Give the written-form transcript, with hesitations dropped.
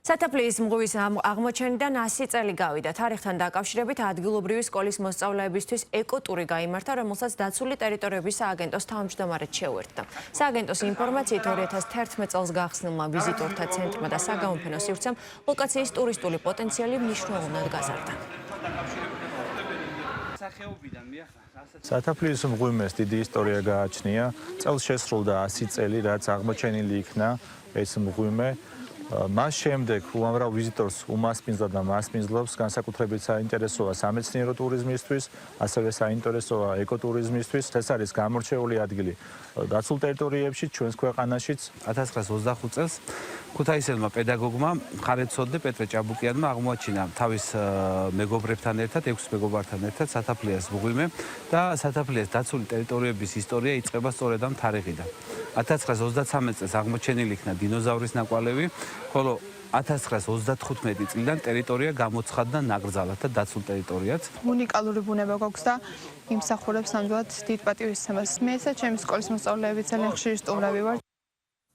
სათაფლიის მღვიმის აღმოჩენიდან 100 წელი გავიდა. თარიღთან დაკავშირებით ადგილობრივი სკოლის მოსწავლეებისთვის ეკოტური გაიმართა, რომელსაც დაცული ტერიტორიების სააგენტოს თავმჯდომარედ შეუერთდა. სააგენტოს ინფორმაციით 2011 წელს გახსნილმა ვიზიტორთა ცენტრმა და საგამოფენო სივრცემ ლოკაციის ტურისტული პოტენციალი მნიშვნელოვნად გაზარდა. სათაფლიის მღვიმეს დიდი ისტორია გააჩნია. წელს შესრულდა 100 წელი, რაც აღმოჩენილი იქნა ეს მღვიმე. მას შემდეგ უამრავ ვიზიტორს უმასპინძლა და მასპინძლობს, განსაკუთრებით საინტერესოა სამეცნიერო ტურიზმისთვის, ასევე საინტერესოა ეკოტურიზმისთვის. ეს არის გამორჩეული ადგილი დაცულ ტერიტორიებში, ჩვენს ქვეყანაშიც. 1925 წელს ქუთაისელმა პედაგოგმა მხარეთმცოდნე პეტრე ჭაბუკიანმა აღმოაჩინა თავის მეგობრებთან ერთად, 6 მეგობართან ერთად სათაფლიას მღვიმე და სათაფლიას დაცული ტერიტორიების ისტორია იწყება სწორედ ამ თარიღიდან. 1933 წელს აღმოჩენილი იქნა დინოზავრის ნაკვალევი, ხოლო 1935 წლიდან ტერიტორია გამოცხადდა ნაკრძალად და დაცულ ტერიტორიად. უნიკალური ბუნება გვაქვს და იმსახურებს ნამდვილად დიდ პატივისცემას. მე და ჩემი სკოლის მოსწავლეები ძალიან ხშირი სტუმრები ვართ.